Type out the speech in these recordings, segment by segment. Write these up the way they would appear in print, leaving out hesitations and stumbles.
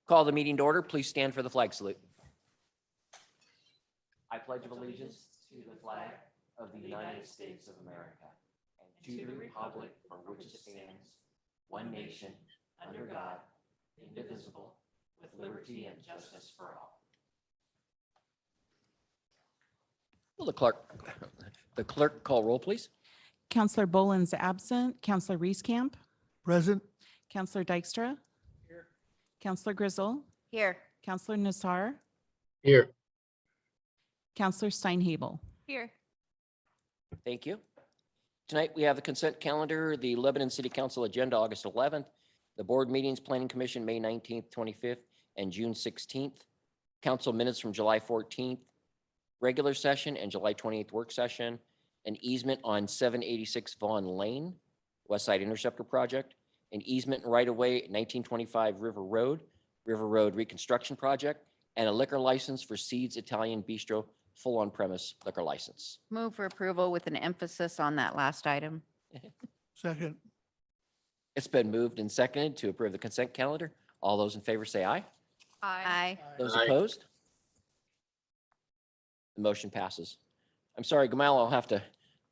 Call the meeting to order. Please stand for the flag salute. I pledge allegiance to the flag of the United States of America and to the republic for which it stands, one nation, under God, indivisible, with liberty and justice for all. Will the clerk call roll, please? Counselor Boland's absent. Counselor Reescamp. Present. Counselor Dykstra. Here. Counselor Grizzle. Here. Counselor Nassar. Here. Counselor Steinhabel. Here. Thank you. Tonight, we have the consent calendar, the Lebanon City Council agenda, August 11th, the board meetings, Planning Commission, May 19th, 25th, and June 16th, council minutes from July 14th, regular session and July 28th work session, an easement on 786 Vaughn Lane, West Side Interceptor Project, an easement right-of-way at 1925 River Road Reconstruction Project, and a liquor license for Seeds Italian Bistro full on-premise liquor license. Move for approval with an emphasis on that last item. Second. It's been moved and seconded to approve the consent calendar. All those in favor say aye. Aye. Those opposed? The motion passes. I'm sorry, Gamal,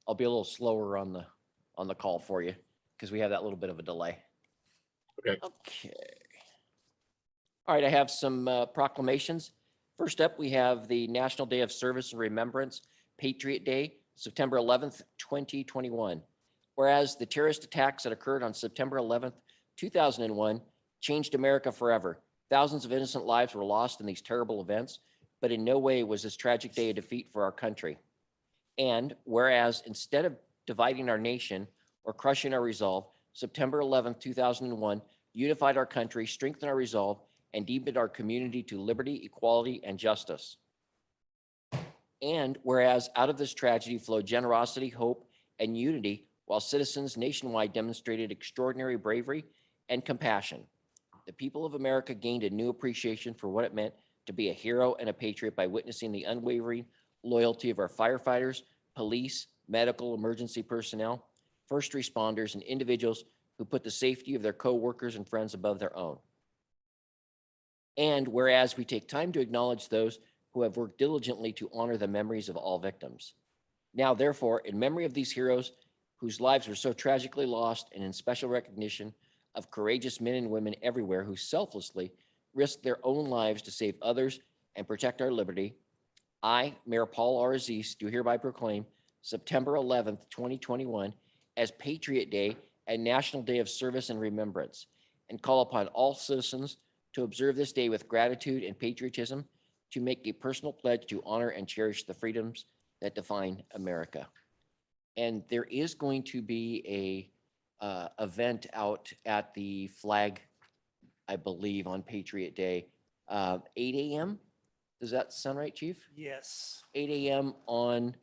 I'll be a little slower on the call for you because we have that little bit of a delay. Okay. Okay. All right, I have some proclamations. First up, we have the National Day of Service and Remembrance, Patriot Day, September 11th, 2021. Whereas the terrorist attacks that occurred on September 11th, 2001 changed America forever. Thousands of innocent lives were lost in these terrible events, but in no way was this tragic day a defeat for our country. And whereas instead of dividing our nation or crushing our resolve, September 11th, 2001 unified our country, strengthened our resolve, and deepened our community to liberty, equality, and justice. And whereas out of this tragedy flowed generosity, hope, and unity, while citizens nationwide demonstrated extraordinary bravery and compassion, the people of America gained a new appreciation for what it meant to be a hero and a patriot by witnessing the unwavering loyalty of our firefighters, police, medical emergency personnel, first responders, and individuals who put the safety of their co-workers and friends above their own. And whereas we take time to acknowledge those who have worked diligently to honor the memories of all victims. Now, therefore, in memory of these heroes whose lives were so tragically lost, and in special recognition of courageous men and women everywhere who selflessly risked their own lives to save others and protect our liberty, I, Mayor Paul R. Aziz, do hereby proclaim September 11th, 2021 as Patriot Day and National Day of Service and Remembrance, and call upon all citizens to observe this day with gratitude and patriotism, to make a personal pledge to honor and cherish the freedoms that define America. And there is going to be a event out at the flag, I believe, on Patriot Day, 8 a.m. Does that sound right, Chief? Yes. 8 a.m. on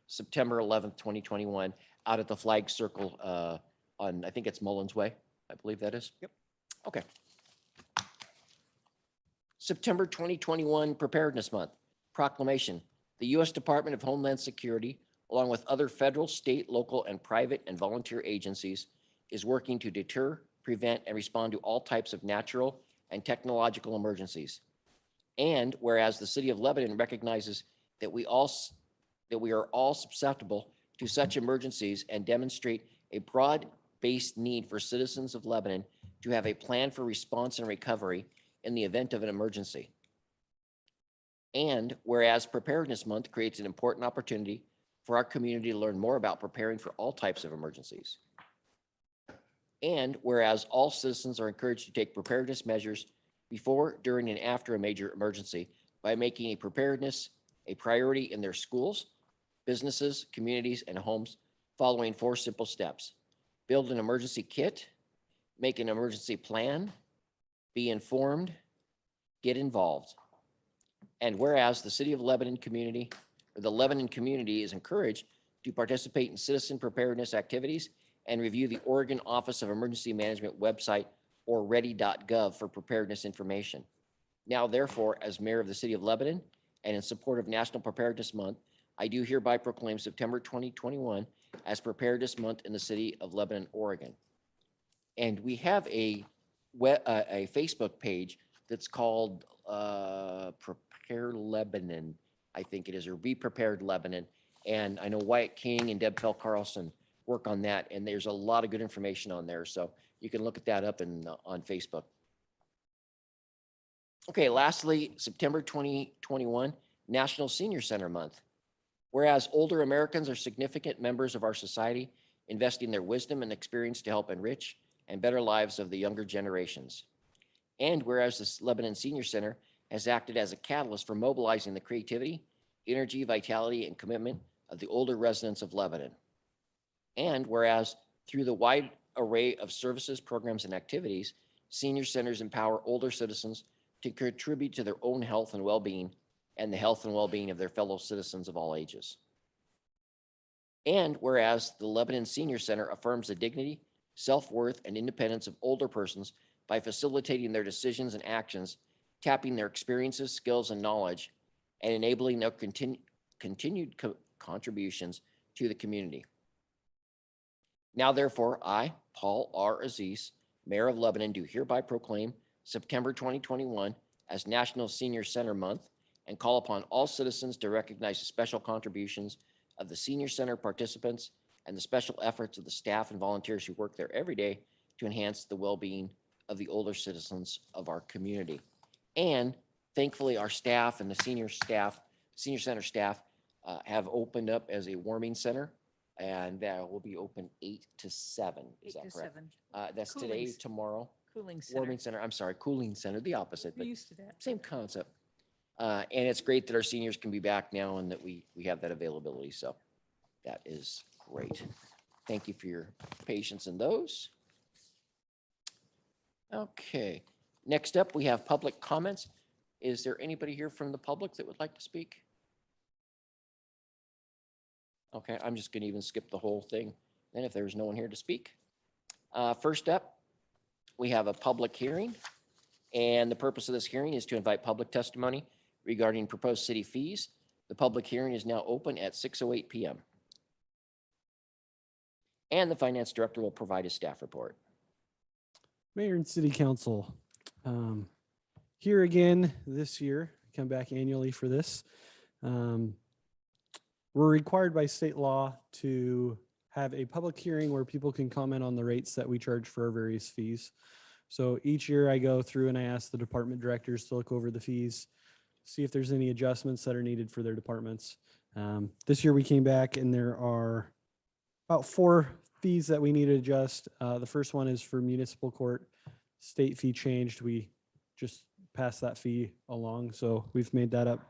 September 11th, 2021, out at the flag circle on, I think it's Mullins Way. I believe that is. Yep. Okay. September 2021 Preparedness Month. Proclamation. The U.S. Department of Homeland Security, along with other federal, state, local, and private and volunteer agencies, is working to deter, prevent, and respond to all types of natural and technological emergencies. And whereas the city of Lebanon recognizes that we are all susceptible to such emergencies and demonstrate a broad-based need for citizens of Lebanon to have a plan for response and recovery in the event of an emergency. And whereas Preparedness Month creates an important opportunity for our community to learn more about preparing for all types of emergencies. And whereas all citizens are encouraged to take preparedness measures before, during, and after a major emergency by making preparedness a priority in their schools, businesses, communities, and homes, following 4 simple steps. Build an emergency kit, make an emergency plan, be informed, get involved. And whereas the city of Lebanon community, or the Lebanon community, is encouraged to participate in citizen preparedness activities and review the Oregon Office of Emergency Management website or ready.gov for preparedness information. Now, therefore, as mayor of the city of Lebanon and in support of National Preparedness Month, I do hereby proclaim September 2021 as Preparedness Month in the city of Lebanon, Oregon. And we have a a Facebook page that's called Prepare Lebanon, I think it is, or Be Prepared Lebanon. And I know Wyatt King and Deb Fell Carlson work on that, and there's a lot of good information on there. So you can look at that up on Facebook. Okay, lastly, September 2021, National Senior Center Month. Whereas older Americans are significant members of our society, investing their wisdom and experience to help enrich and better lives of the younger generations. And whereas the Lebanon Senior Center has acted as a catalyst for mobilizing the creativity, energy, vitality, and commitment of the older residents of Lebanon. And whereas through the wide array of services, programs, and activities, senior centers empower older citizens to contribute to their own health and well-being and the health and well-being of their fellow citizens of all ages. And whereas the Lebanon Senior Center affirms the dignity, self-worth, and independence of older persons by facilitating their decisions and actions, tapping their experiences, skills, and knowledge, and enabling their continued contributions to the community. Now, therefore, I, Paul R. Aziz, Mayor of Lebanon, do hereby proclaim September 2021 as National Senior Center Month and call upon all citizens to recognize the special contributions of the Senior Center participants and the special efforts of the staff and volunteers who work there every day to enhance the well-being of the older citizens of our community. And thankfully, our staff and the senior center staff have opened up as a warming center, and that will be open 8 to 7. Is that correct? That's today, Cooling- tomorrow. Cooling center. Warming center, I'm sorry, cooling center, the opposite, We're but used to that. same concept. And it's great that our seniors can be back now and that we have that availability. So that is great. Thank you for your patience in those. Okay, next up, we have public comments. Is there anybody here from the public that would like to speak? Okay, I'm just going to even skip the whole thing then if there's no one here to speak. First up, we have a public hearing. And the purpose of this hearing is to invite public testimony regarding proposed city fees. The public hearing is now open at 6:08 p.m. And the finance director will provide a staff report. Mayor and City Council, here again this year, come back annually for this. We're required by state law to have a public hearing where people can comment on the rates that we charge for our various fees. So each year I go through and I ask the department directors to look over the fees, see if there's any adjustments that are needed for their departments. This year we came back and there are about 4 fees that we need to adjust. The first one is for municipal court. State fee changed. We just passed that fee along. So we've made that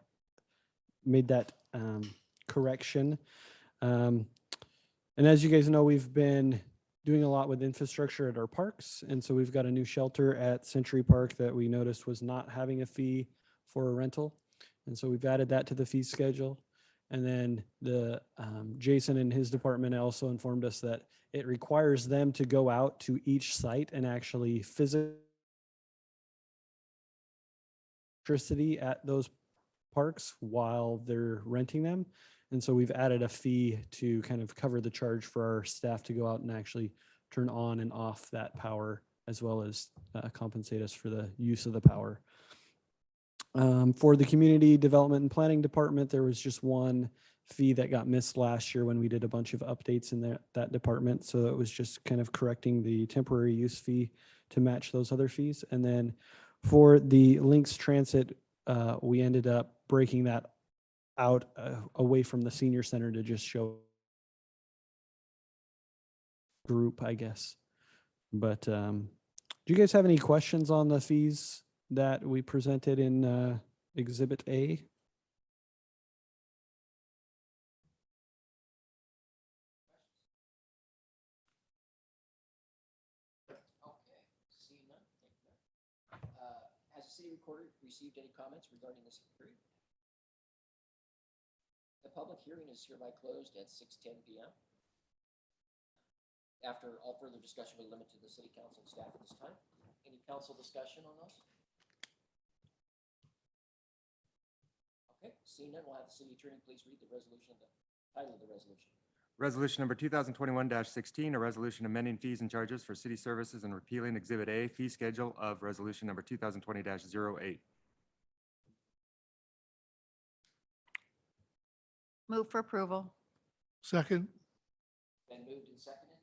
correction. And as you guys know, we've been doing a lot with infrastructure at our parks. And so we've got a new shelter at Century Park that we noticed was not having a fee for a rental. And so we've added that to the fee schedule. And then the Jason and his department also informed us that it requires them to go out to each site and actually physically electricity at those parks while they're renting them. And so we've added a fee to kind of cover the charge for our staff to go out and actually turn on and off that power, as well as compensate us for the use of the power. For the community development and planning department, there was just one fee that got missed last year when we did a bunch of updates in that department. So it was just kind of correcting the temporary use fee to match those other fees. And then for the Lynx Transit, we ended up breaking that out away from the senior center to just show group, I guess. But do you guys have any questions on the fees that we presented in Exhibit A? Okay, seeing none, thank you. Has the city recorder received any comments regarding this hearing? The public hearing is hereby closed at 6:10 p.m. After all further discussion, we limit to the city council and staff at this time. Any council discussion on those? Okay, seeing none, we'll have the city attorney please read the resolution, the title of the resolution. Resolution number 2021-16, a resolution amending fees and charges for city services and repealing Exhibit A fee schedule of resolution number 2020-08. Move for approval. Second. Been moved and seconded.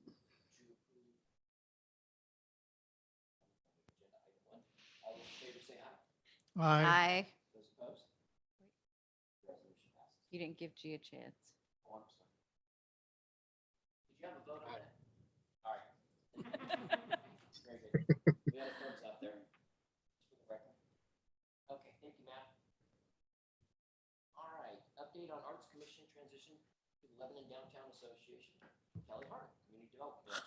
to approve agenda item 1. All those in favor say aye. Aye. Those opposed? Resolution passes. You didn't give G a chance. Oh, I'm sorry. Did you have a vote on it? All right. Very good. We had a thumbs up there. Just for the record. Okay, thank you, Matt. All right, update on Arts Commission transition to the Lebanon Downtown Association. Kelly Hart, Community Development Director.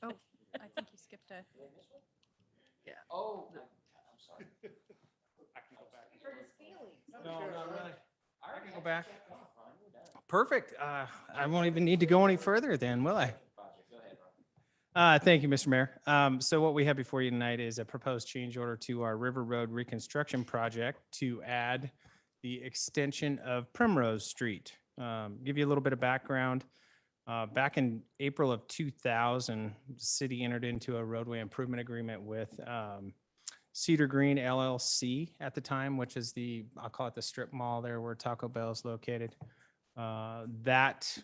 Oh, I think you skipped a. Did I miss one? Yeah. Oh, I'm sorry. I can go back. Hurt his feelings. No, not really. I can go back. Check off, Ron, you're done. Perfect. I won't even need to go any further then, will I? Project, go ahead, Ron. Thank you, Mr. Mayor. So what we have before you tonight is a proposed change order to our River Road reconstruction project to add the extension of Primrose Street. Give you a little bit of background. Back in April of 2000, the city entered into a roadway improvement agreement with Cedar Green LLC at the time, which is I'll call it the strip mall there where Taco Bell is located. That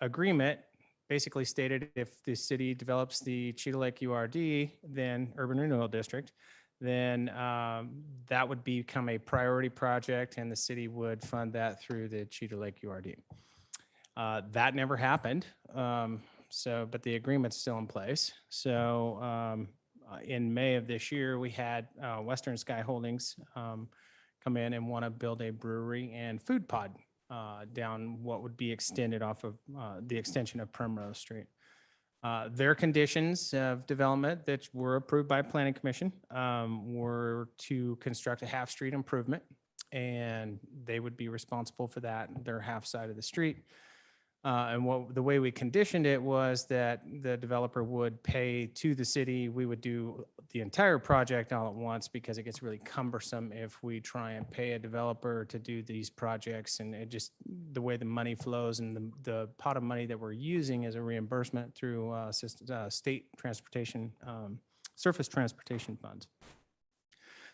agreement basically stated if the city develops the Cheetah Lake URD, then Urban Renewal District, then that would become a priority project and the city would fund that through the Cheetah Lake URD. That never happened. But the agreement's still in place. So in May of this year, we had Western Sky Holdings come in and want to build a brewery and food pod down what would be extended off of the extension of Primrose Street. Their conditions of development that were approved by Planning Commission were to construct a half-street improvement, and they would be responsible for that, their half side of the street. The way we conditioned it was that the developer would pay to the city. We would do the entire project all at once because it gets really cumbersome if we try and pay a developer to do these projects. And it just, the way the money flows and the pot of money that we're using as a reimbursement through state transportation, surface transportation funds.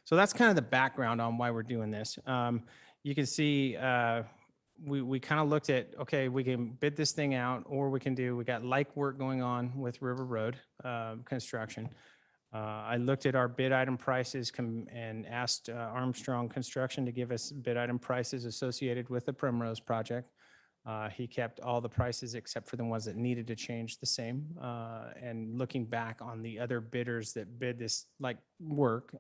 So that's kind of the background on why we're doing this. You can see, we kind of looked at, okay, we can bid this thing out, or we got like work going on with River Road construction. I looked at our bid item prices and asked Armstrong Construction to give us bid item prices associated with the Primrose project. He kept all the prices except for the ones that needed to change the same. And looking back on the other bidders that bid this like work,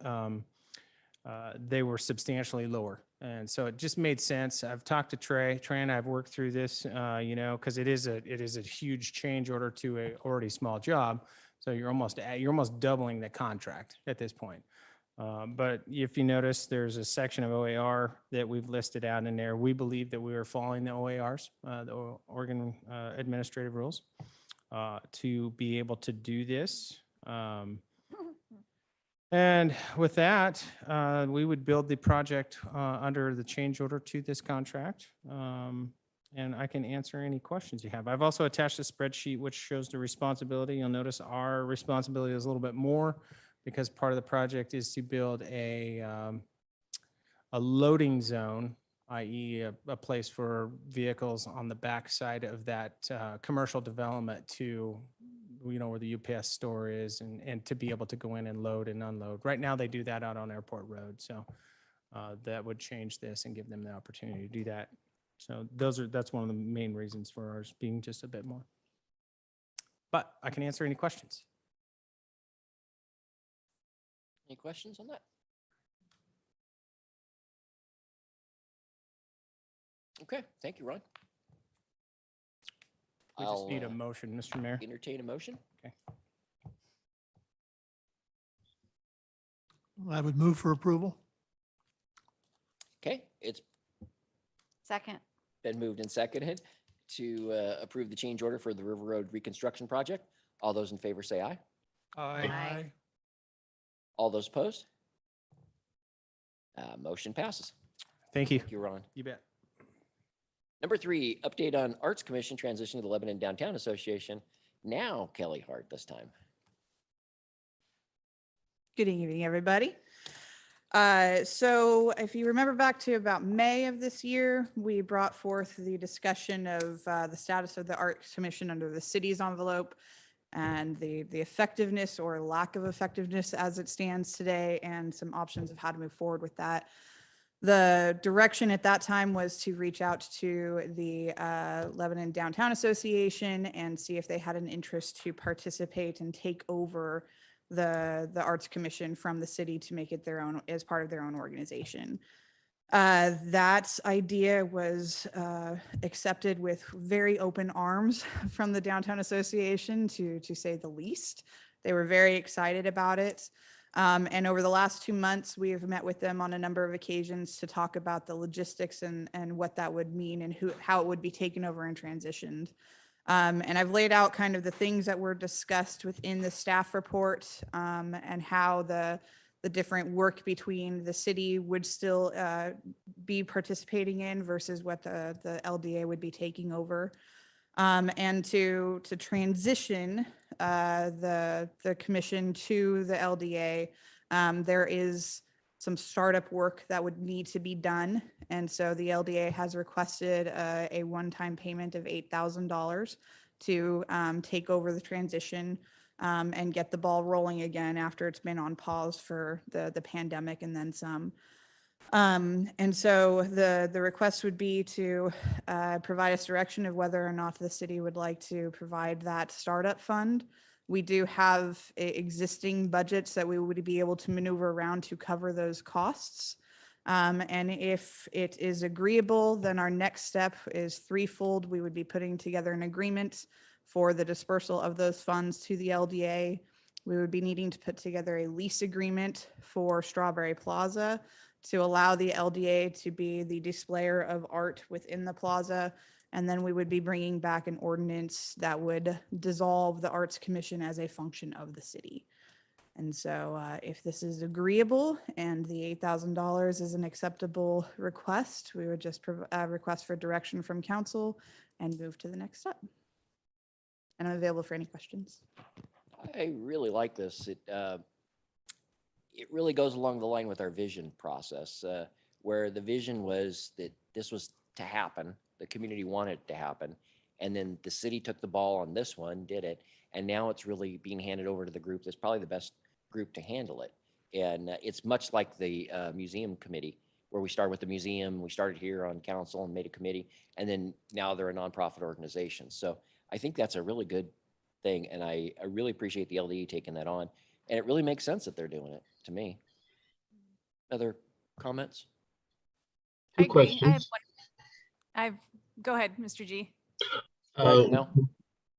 they were substantially lower. And so it just made sense. I've talked to Trey and I've worked through this, because it is a huge change order to a already small job. So you're almost doubling the contract at this point. But if you notice, there's a section of OAR that we've listed out in there. We believe that we are following the OARs, the Oregon Administrative Rules, to be able to do this. And with that, we would build the project under the change order to this contract. And I can answer any questions you have. I've also attached a spreadsheet which shows the responsibility. You'll notice our responsibility is a little bit more because part of the project is to build a loading zone, i.e. a place for vehicles on the backside of that commercial development to where the UPS store is and to be able to go in and load and unload. Right now, they do that out on Airport Road. So that would change this and give them the opportunity to do that. So that's one of the main reasons for ours being just a bit more. But I can answer any questions. Any questions on that? Okay, thank you, Ron. We just need a I'll motion, Mr. Mayor. entertain a motion. I would move for approval. Okay, it's Second. been moved and seconded to approve the change order for the River Road reconstruction project. All those in favor say aye. Aye. All those opposed? Motion passes. Thank you. Thank you, Ron. You bet. Number 3, update on Arts Commission transition to the Lebanon Downtown Association. Now Kelly Hart this time. Good evening, everybody. So if you remember back to about May of this year, we brought forth the discussion of the status of the Arts Commission under the city's envelope and the effectiveness or lack of effectiveness as it stands today, and some options of how to move forward with that. The direction at that time was to reach out to the Lebanon Downtown Association and see if they had an interest to participate and take over the Arts Commission from the city to make it their own as part of their own organization. That idea was accepted with very open arms from the Downtown Association, to say the least. They were very excited about it. And over the last 2 months, we have met with them on a number of occasions to talk about the logistics and what that would mean and how it would be taken over and transitioned. And I've laid out kind of the things that were discussed within the staff report, and how the different work between the city would still be participating in versus what the LDA would be taking over. And to transition the commission to the LDA, there is some startup work that would need to be done. And so the LDA has requested a one-time payment of $8,000 to take over the transition and get the ball rolling again after it's been on pause for the pandemic and then some. And so the request would be to provide us direction of whether or not the city would like to provide that startup fund. We do have existing budgets that we would be able to maneuver around to cover those costs. And if it is agreeable, then our next step is threefold. We would be putting together an agreement for the dispersal of those funds to the LDA. We would be needing to put together a lease agreement for Strawberry Plaza to allow the LDA to be the displayer of art within the plaza. And then we would be bringing back an ordinance that would dissolve the Arts Commission as a function of the city. And so if this is agreeable and the $8,000 is an acceptable request, we would just request for direction from council and move to the next step. And I'm available for any questions. I really like this. It really goes along the line with our vision process, where the vision was that this was to happen. The community wanted it to happen. And then the city took the ball on this one, did it. And now it's really being handed over to the group that's probably the best group to handle it. And it's much like the museum committee, where we started with the museum. We started here on council and made a committee. And then now they're a nonprofit organization. So I think that's a really good thing. And I really appreciate the LDE taking that on. And it really makes sense that they're doing it to me. Other comments? I Two agree. I have questions. go ahead, Mr. G. Right, no?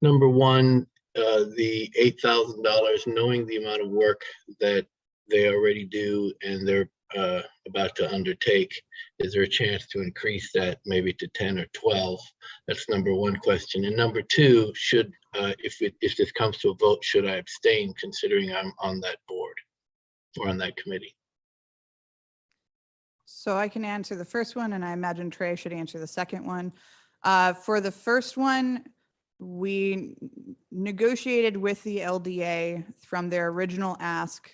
Number one, the $8,000, knowing the amount of work that they already do and they're about to undertake, is there a chance to increase that maybe to 10 or 12? That's number one question. And number two, if this comes to a vote, should I abstain considering I'm on that board or on that committee? So I can answer the first one, and I imagine Trey should answer the second one. For the first one, we negotiated with the LDA from their original ask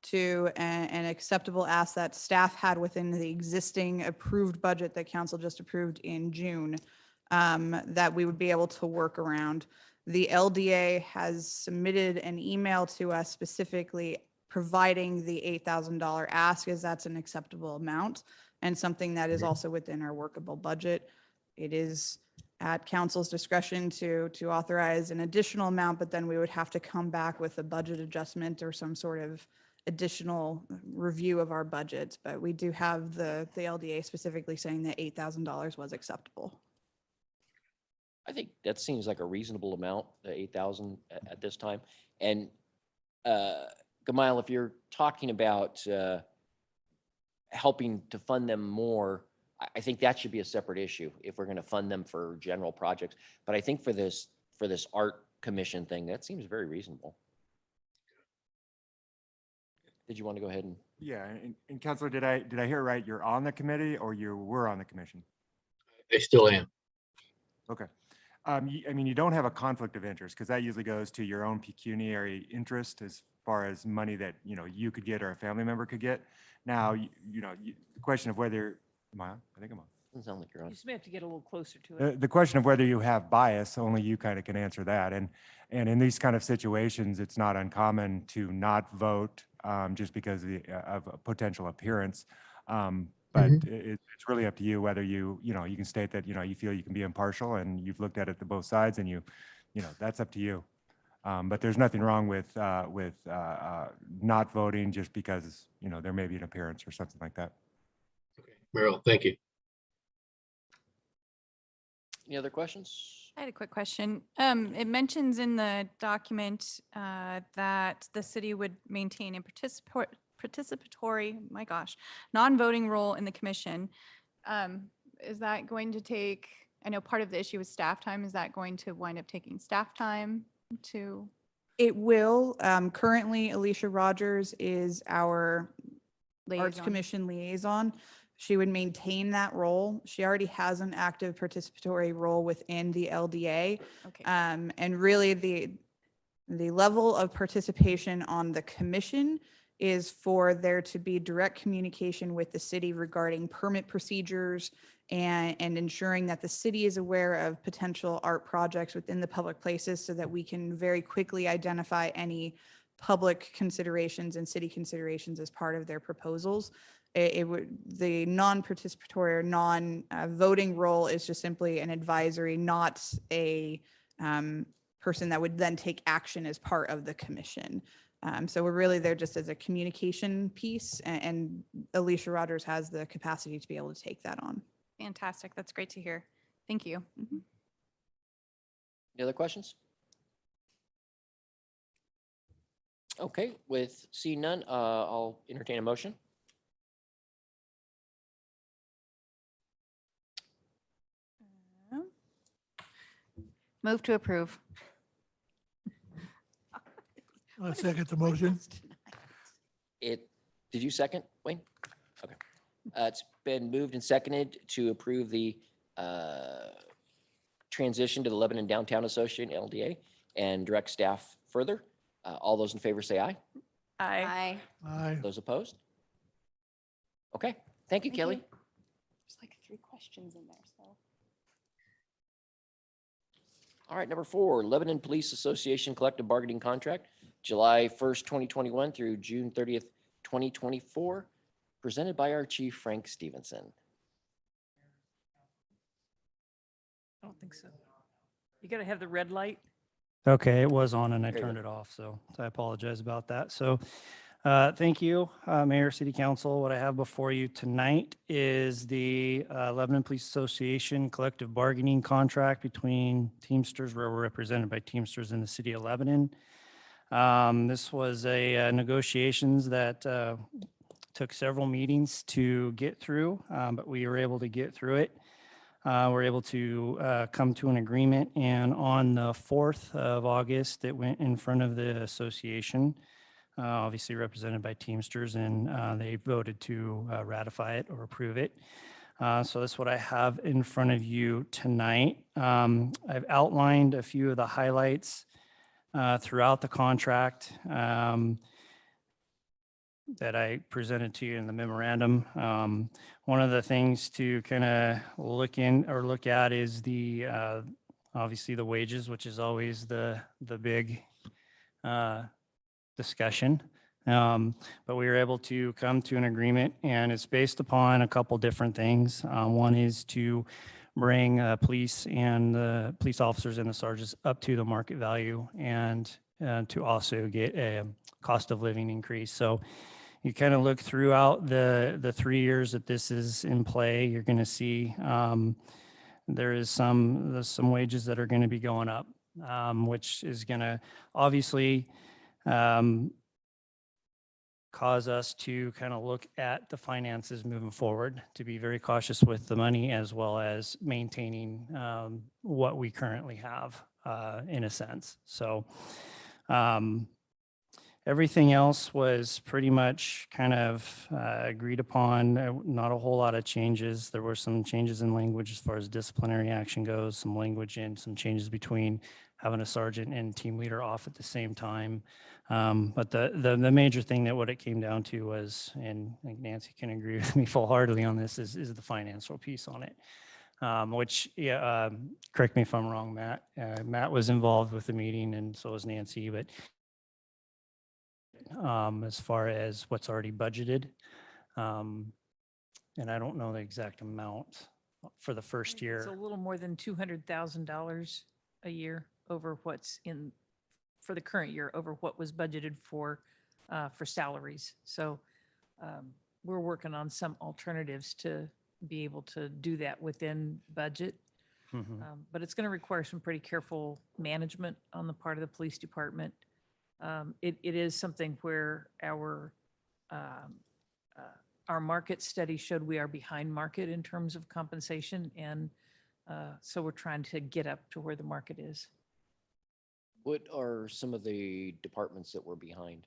to an acceptable ask that staff had within the existing approved budget that council just approved in June, that we would be able to work around. The LDA has submitted an email to us specifically providing the $8,000 ask, as that's an acceptable amount and something that is also within our workable budget. It is at council's discretion to authorize an additional amount, but then we would have to come back with a budget adjustment or some sort of additional review of our budgets. But we do have the LDA specifically saying that $8,000 was acceptable. I think that seems like a reasonable amount, the 8,000 at this time. And Gamal, if you're talking about helping to fund them more, I think that should be a separate issue if we're going to fund them for general projects. But I think for this art commission thing, that seems very reasonable. Did you want to go ahead and? Yeah, and Counselor, did I hear right? You're on the committee or you were on the commission? I still am. Okay. I mean, you don't have a conflict of interest because that usually goes to your own pecuniary interest as far as money that, you could get or a family member could get. Now, the question of whether, am I on? I think I'm on. Doesn't sound like you're on. You just may have to get a little closer to it. The question of whether you have bias, only you kind of can answer that. And in these kind of situations, it's not uncommon to not vote just because of a potential appearance. But it's really up to you whether you can state that, you feel you can be impartial and you've looked at it to both sides and that's up to you. But there's nothing wrong with not voting just because, there may be an appearance or something like that. Merrill, thank you. Any other questions? I had a quick question. It mentions in the document that the city would maintain a participatory, my gosh, non-voting role in the commission. Is that going to take, I know part of the issue is staff time. Is that going to wind up taking staff time to? It will. Currently, Alicia Rogers is our Arts Liaison? Commission liaison. She would maintain that role. She already has an active participatory role within the LDA. Okay. And really the level of participation on the commission is for there to be direct communication with the city regarding permit procedures and ensuring that the city is aware of potential art projects within the public places so that we can very quickly identify any public considerations and city considerations as part of their proposals. It would, the non-participatory or non-voting role is just simply an advisory, not a person that would then take action as part of the commission. So we're really there just as a communication piece, and Alicia Rogers has the capacity to be able to take that on. Fantastic. That's great to hear. Thank you. Any other questions? Okay, with seeing none, I'll entertain a motion. Move to approve. I second the motion. Did you second, Wayne? Okay. It's been moved and seconded to approve the transition to the Lebanon Downtown Association, LDA, and direct staff further. All those in favor say aye. Aye. Aye. Those opposed? Okay, thank you, Kelly. There's like 3 questions in there, so. All right, number 4, Lebanon Police Association Collective Bargaining Contract, July 1st, 2021 through June 30th, 2024, presented by our chief, Frank Stevenson. I don't think so. You got to have the red light. Okay, it was on and I There you turned go. it off, so I apologize about that. So thank you, Mayor, City Council. What I have before you tonight is the Lebanon Police Association collective bargaining contract between Teamsters, where we're represented by Teamsters in the city of Lebanon. This was a negotiations that took several meetings to get through, but we were able to get through it. We're able to come to an agreement, and on the 4th of August, it went in front of the association, obviously represented by Teamsters, and they voted to ratify it or approve it. So that's what I have in front of you tonight. I've outlined a few of the highlights throughout the contract that I presented to you in the memorandum. One of the things to kind of look at is the obviously the wages, which is always the big discussion. But we were able to come to an agreement, and it's based upon a couple different things. One is to bring police and the police officers and the sergeants up to the market value, and to also get a cost of living increase. So you kind of look throughout the 3 years that this is in play, you're going to see there's some wages that are going to be going up, which is going to obviously cause us to kind of look at the finances moving forward, to be very cautious with the money as well as maintaining what we currently have in a sense. So Everything else was pretty much kind of agreed upon, not a whole lot of changes. There were some changes in language as far as disciplinary action goes, some language and some changes between having a sergeant and team leader off at the same time. But the major thing that what it came down to was, and I think Nancy can agree with me full-heartedly on this, is the financial piece on it. Which, yeah, correct me if I'm wrong, Matt. Matt was involved with the meeting and so was Nancy, but as far as what's already budgeted. And I don't know the exact amount for the first It's year. a little more than $200,000 a year over what's in, for the current year, over what was budgeted for salaries. So we're working on some alternatives to be able to do that within budget. Mhm. But it's going to require some pretty careful management on the part of the police department. It is something where our market study showed we are behind market in terms of compensation. And so we're trying to get up to where the market is. What are some of the departments that we're behind?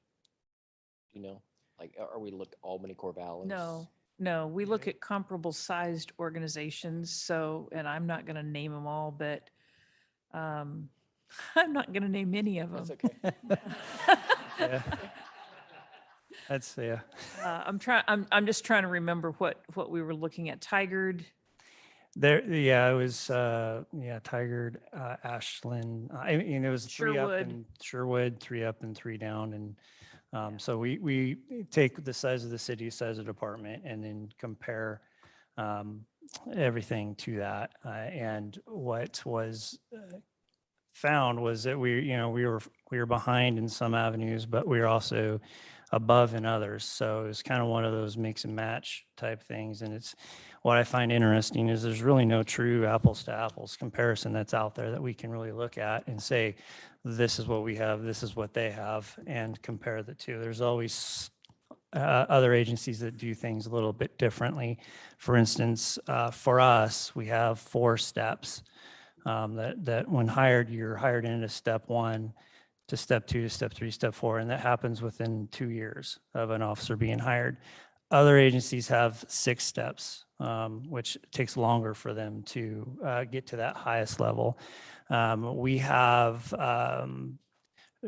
You know, like, are we look Albany, Corvallis? No, we look at comparable sized organizations. So, and I'm not going to name them all, but I'm not going to name any of them. That's okay. Yeah. That's, yeah. I'm just trying to remember what we were looking at. Tigard. There, yeah, it was, yeah, Tigard, Ashland, I mean, it was 3 up Sherwood. and Sherwood, 3 up and 3 down. And so we take the size of the city, size of the department, and then compare everything to that. And what was found was that we were behind in some avenues, but we were also above in others. So it was kind of one of those mix and match type things. And it's what I find interesting is there's really no true apples to apples comparison that's out there that we can really look at and say, this is what we have, this is what they have, and compare the two. There's always other agencies that do things a little bit differently. For instance, for us, we have 4 steps that when hired, you're hired into step 1 to step 2 to step 3, step 4, and that happens within 2 years of an officer being hired. Other agencies have 6 steps, which takes longer for them to get to that highest level. We have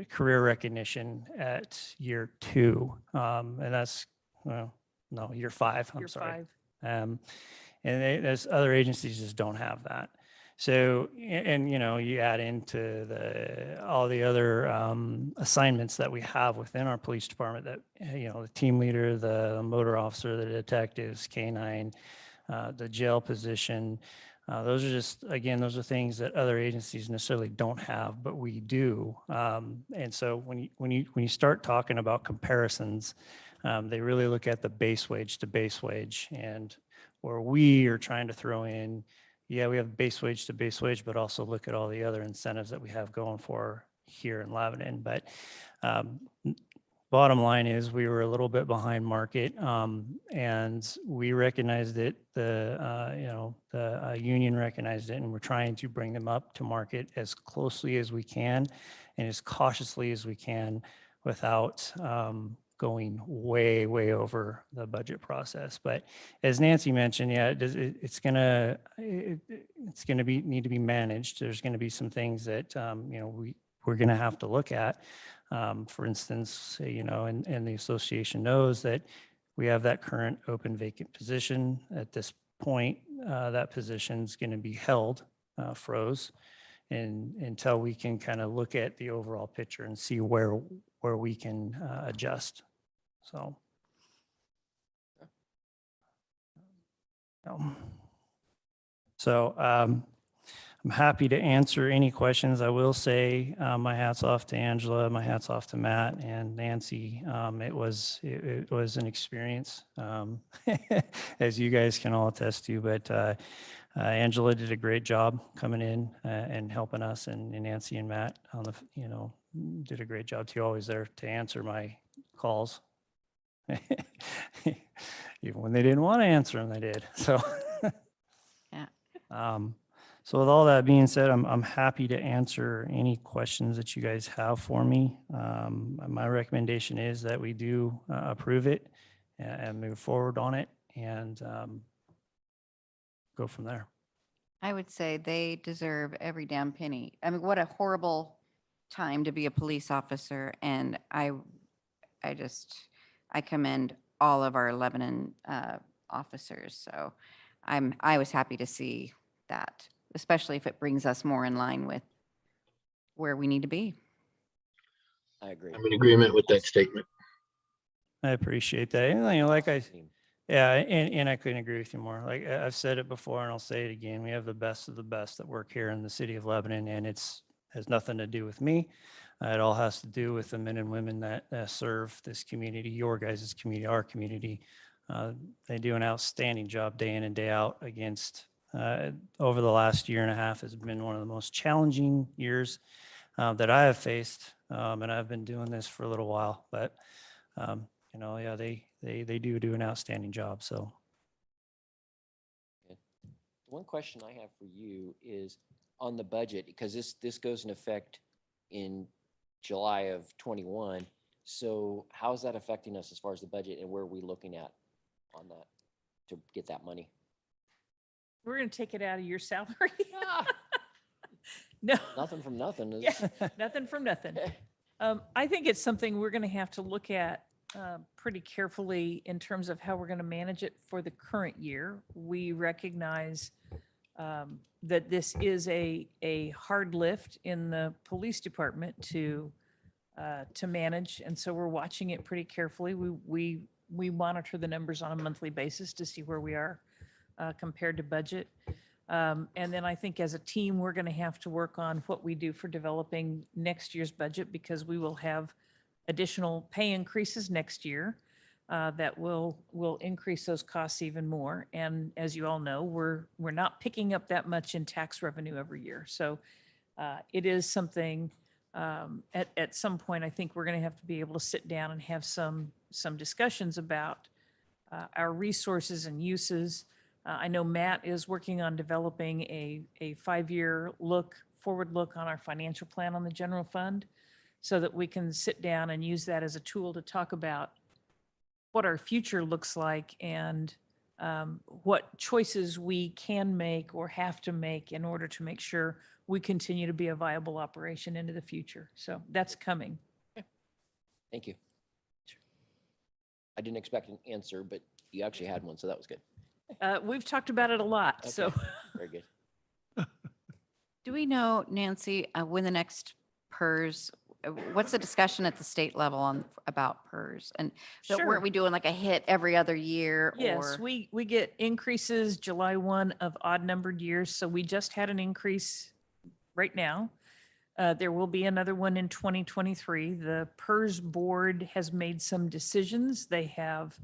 career recognition at year 2, and that's, well, no, year 5, I'm Year sorry. 5. And there's other agencies just don't have that. So, and you add into all the other assignments that we have within our police department that, the team leader, the motor officer, the detectives, K-9, the jail position. Those are just, again, those are things that other agencies necessarily don't have, but we do. And so when you start talking about comparisons, they really look at the base wage to base wage, and where we are trying to throw in, yeah, we have base wage to base wage, but also look at all the other incentives that we have going for here in Lebanon. But bottom line is we were a little bit behind market, and we recognized it. The union recognized it, and we're trying to bring them up to market as closely as we can and as cautiously as we can without going way, way over the budget process. But as Nancy mentioned, yeah, it's gonna need to be managed. There's gonna be some things that we're gonna have to look at. For instance, and the association knows that we have that current open vacant position. At this point, that position's gonna be held, froze, and until we can kind of look at the overall picture and see where we can adjust. So I'm happy to answer any questions. I will say my hat's off to Angela, my hat's off to Matt and Nancy. It was an experience, as you guys can all attest to. But Angela did a great job coming in and helping us, and Nancy and Matt did a great job too. Always there to answer my calls. Even when they didn't want to answer them, they did. So, Yeah. So with all that being said, I'm happy to answer any questions that you guys have for me. My recommendation is that we do approve it and move forward on it and go from there. I would say they deserve every damn penny. I mean, what a horrible time to be a police officer. And I commend all of our Lebanon officers. So I was happy to see that, especially if it brings us more in line with where we need to be. I agree. I'm in agreement with that statement. I appreciate that. And, you know, yeah, and I couldn't agree with you more. Like I've said it before and I'll say it again. We have the best of the best that work here in the city of Lebanon, and has nothing to do with me. It all has to do with the men and women that serve this community, your guys' community, our community. They do an outstanding job day in and day out against, over the last year and a half has been one of the most challenging years that I have faced. And I've been doing this for a little while, but you know, yeah, they do an outstanding job. So One question I have for you is on the budget, because this goes in effect in July of 21. So how is that affecting us as far as the budget, and where are we looking at on that to get that money? We're going to take it out of your salary. No. Nothing from nothing. Is Yeah, nothing from nothing. I think it's something we're going to have to look at pretty carefully in terms of how we're going to manage it for the current year. We recognize that this is a hard lift in the police department to manage, and so we're watching it pretty carefully. We monitor the numbers on a monthly basis to see where we are compared to budget. And then I think as a team, we're going to have to work on what we do for developing next year's budget, because we will have additional pay increases next year that will increase those costs even more. And as you all know, we're not picking up that much in tax revenue every year. So it is something at some point, I think we're going to have to be able to sit down and have some discussions about our resources and uses. I know Matt is working on developing a 5-year forward look on our financial plan on the general fund, so that we can sit down and use that as a tool to talk about what our future looks like and what choices we can make or have to make in order to make sure we continue to be a viable operation into the future. So that's coming. Thank you. I didn't expect an answer, but you actually had one, so that was good. We've talked about it a lot, so. Okay. Very good. Do we know, Nancy, when the next PERS, what's the discussion at the state level about PERS? And so Sure. weren't we doing like a hit every other year? Yes, or? we get increases July 1 of odd numbered years. So we just had an increase right now. There will be another one in 2023. The PERS board has made some decisions. They have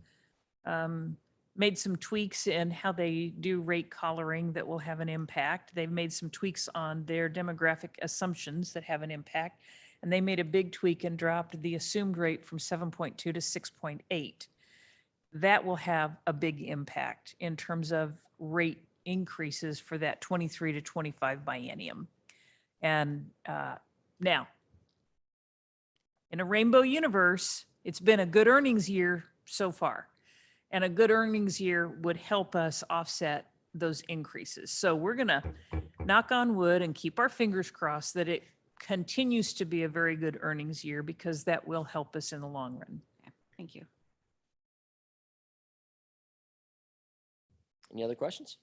made some tweaks in how they do rate collaring that will have an impact. They've made some tweaks on their demographic assumptions that have an impact. And they made a big tweak and dropped the assumed rate from 7.2 to 6.8. That will have a big impact in terms of rate increases for that 23 to 25 biennium. And now, in a rainbow universe, it's been a good earnings year so far. And a good earnings year would help us offset those increases. So we're going to knock on wood and keep our fingers crossed that it continues to be a very good earnings year, because that will help us in the long run. Okay, thank you. Any other questions?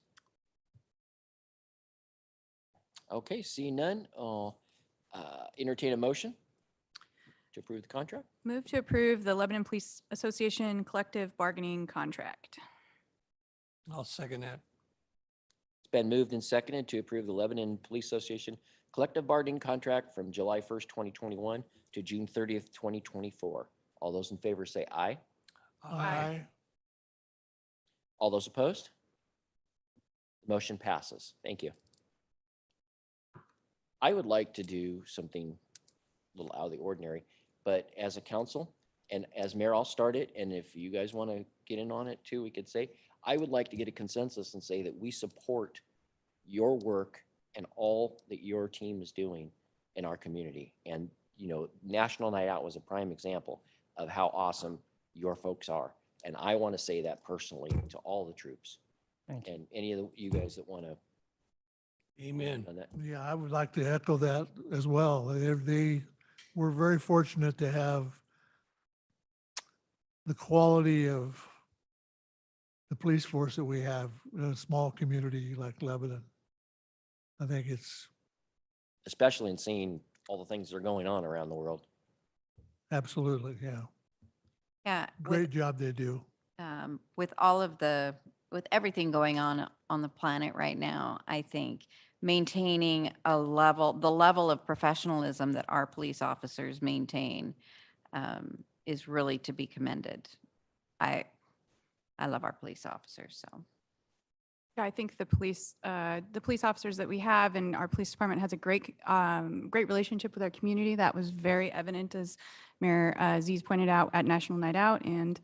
Okay, seeing none, I'll entertain a motion to approve the contract. Move to approve the Lebanon Police Association collective bargaining contract. I'll second that. It's been moved and seconded to approve the Lebanon Police Association collective bargaining contract from July 1st, 2021 to June 30th, 2024. All those in favor say aye. Aye. All those opposed? The motion passes. Thank you. I would like to do something a little out of the ordinary, but as a council and as mayor, I'll start it. And if you guys want to get in on it too, we could say, I would like to get a consensus and say that we support your work and all that your team is doing in our community. And, you know, National Night Out was a prime example of how awesome your folks are. And I want to say that personally to all the troops. Thank you. And any of you guys that want to. Amen. On that. Yeah, I would like to echo that as well. They were very fortunate to have the quality of the police force that we have in a small community like Lebanon. I think it's Especially in seeing all the things that are going on around the world. absolutely, yeah. Yeah. Great job they do. With all of with everything going on the planet right now, I think maintaining the level of professionalism that our police officers maintain is really to be commended. I love our police officers, so. Yeah, I think the police officers that we have and our police department has a great relationship with our community. That was very evident, as Mayor Aziz pointed out, at National Night Out. And,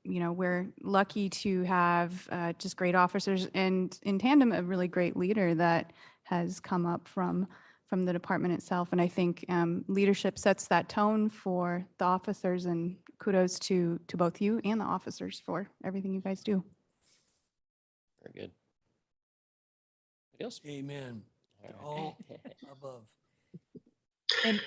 you know, we're lucky to have just great officers and in tandem, a really great leader that has come up from the department itself. And I think leadership sets that tone for the officers, and kudos to both you and the officers for everything you guys do. Very good. Anybody else? Amen. To all above.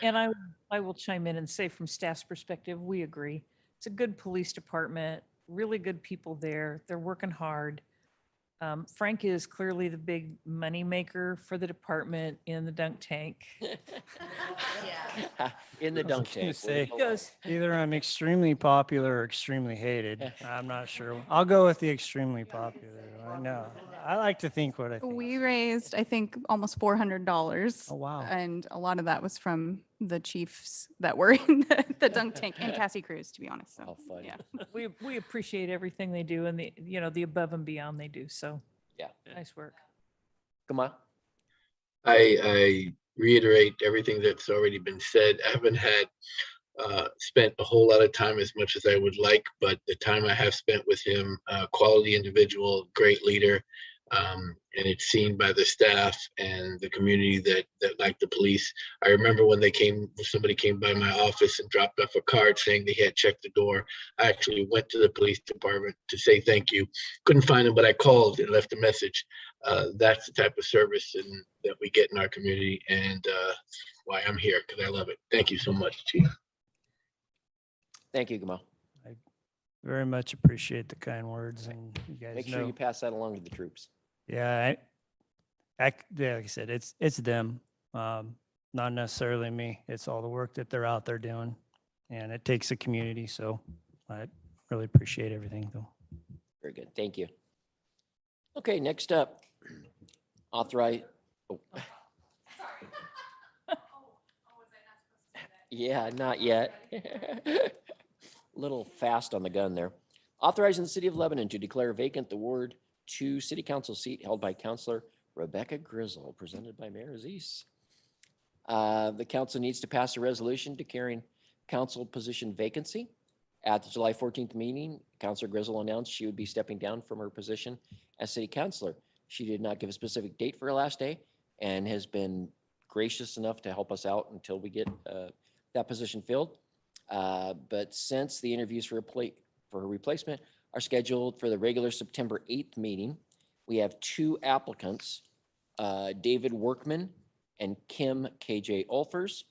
And I will chime in and say from staff's perspective, we agree. It's a good police department, really good people there. They're working hard. Frank is clearly the big money maker for the department in the dunk tank. In the dunk gonna tank. say- He goes, Either I'm extremely popular or extremely hated. I'm not sure. I'll go with the extremely popular. I know. I like to think what I think. We raised, I think, almost $400. Oh, wow. And a lot of that was from the chiefs that were in the dunk tank and Cassie Cruz, to be honest. How So, funny. yeah. we appreciate everything they do and the above and beyond they do. So Yeah. nice work. Come on. I reiterate everything that's already been said. I haven't had spent a whole lot of time as much as I would like, but the time I have spent with him, quality individual, great leader, and it's seen by the staff and the community that like the police. I remember when somebody came by my office and dropped off a card saying they had checked the door. I actually went to the police department to say thank you. Couldn't find them, but I called and left a message. That's the type of service that we get in our community, and why I'm here, because I love it. Thank you so much, Chief. Thank you, Gamal. Very much appreciate the kind words, and you guys Make know. sure you pass that along to the troops. Yeah, yeah, like I said, it's them, not necessarily me. It's all the work that they're out there doing, and it takes a community. So I really appreciate everything, though. Very good. Thank you. Okay, next up, authorize. Oh. Yeah, not yet. Little fast on the gun there. Authorizing the city of Lebanon to declare vacant the Ward 2 City Council seat held by Councilor Rebecca Grizzle, presented by Mayor Aziz. The council needs to pass a resolution declaring council position vacancy. At the July 14th meeting, Councilor Grizzle announced she would be stepping down from her position as city councilor. She did not give a specific date for her last day and has been gracious enough to help us out until we get that position filled. But since the interviews for her replacement are scheduled for the regular September 8th meeting, we have two applicants, David Workman and Kim KJ Ulfers,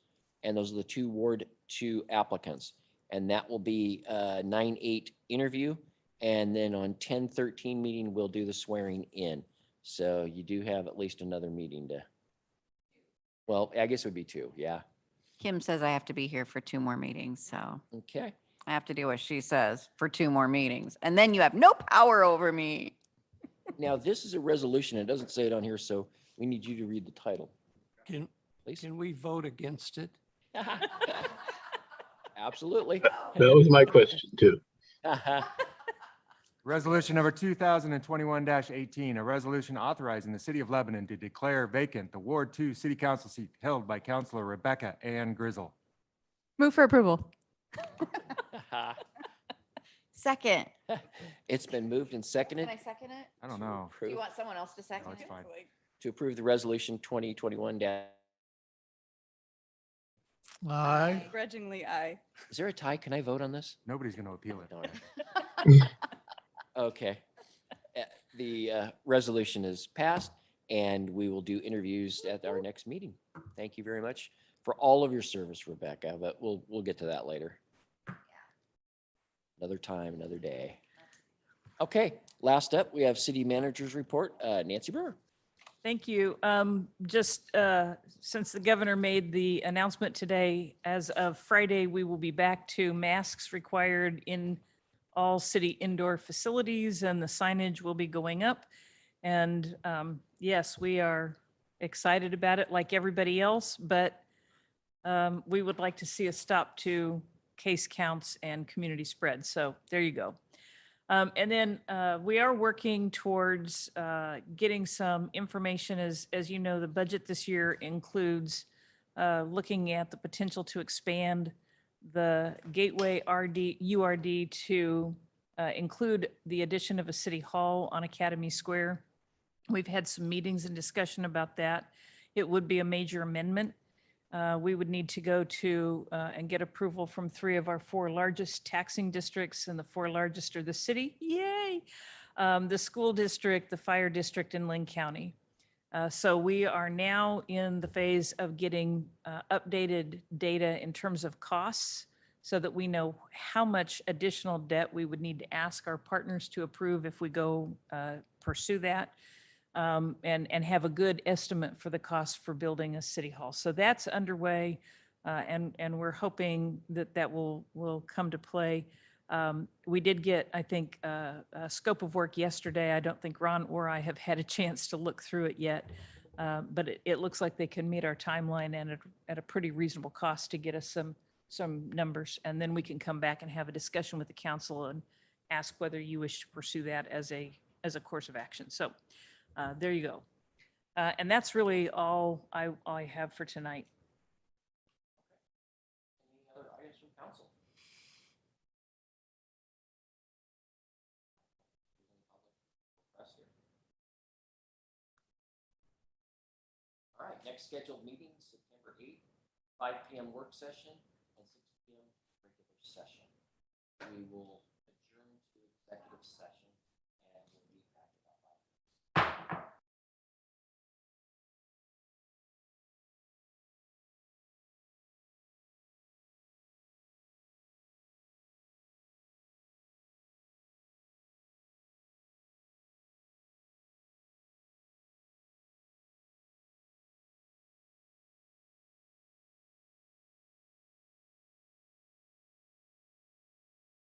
and those are the two Ward 2 applicants. And that will be a 9/8 interview, and then on 10/13 meeting, we'll do the swearing in. So you do have at least another meeting well, I guess it would be two, yeah. Kim says I have to be here for 2 more meetings, so Okay. I have to do what she says for 2 more meetings. And then you have no power over me. Now, this is a resolution. It doesn't say it on here, so we need you to read the title, Can please. we vote against it? Absolutely. That was my question too. Resolution number 2021-18, a resolution authorizing the city of Lebanon to declare vacant the Ward 2 City Council seat held by Councilor Rebecca Ann Grizzle. Move for approval. Second. It's been moved and seconded. Can I second it? I don't know. Do you want someone else to second it's it? fine. to approve the resolution 2021 Aye. Grudgingly, aye. Is there a tie? Can I vote on this? Nobody's going to appeal it. Darn it. Okay. The resolution is passed, and we will do interviews at our next meeting. Thank you very much for all of your service, Rebecca, but we'll get to that later. Another time, another day. Okay, last up, we have city manager's report. Nancy Brewer. Thank you. Since the governor made the announcement today, as of Friday, we will be back to masks required in all city indoor facilities, and the signage will be going up. And yes, we are excited about it like everybody else, but we would like to see a stop to case counts and community spread. So there you go. And then we are working towards getting some information. As you know, the budget this year includes looking at the potential to expand the Gateway URD to include the addition of a city hall on Academy Square. We've had some meetings and discussion about that. It would be a major amendment. We would need to go to and get approval from 3 of our 4 largest taxing districts, and the 4 largest are the city, yay, the school district, the fire district, and Lynn County. So we are now in the phase of getting updated data in terms of costs so that we know how much additional debt we would need to ask our partners to approve if we go pursue that. And have a good estimate for the cost for building a city hall. So that's underway, and we're hoping that will come to play. We did get, I think, a scope of work yesterday. I don't think Ron or I have had a chance to look through it yet, but it looks like they can meet our timeline and at a pretty reasonable cost to get us some numbers, and then we can come back and have a discussion with the council and ask whether you wish to pursue that as a course of action. So. There you go. And that's really all I have for tonight. Any other items from council? All right, next scheduled meeting, September 8th, 5 p.m. work session and 6 p.m. regular session. We will adjourn to executive session.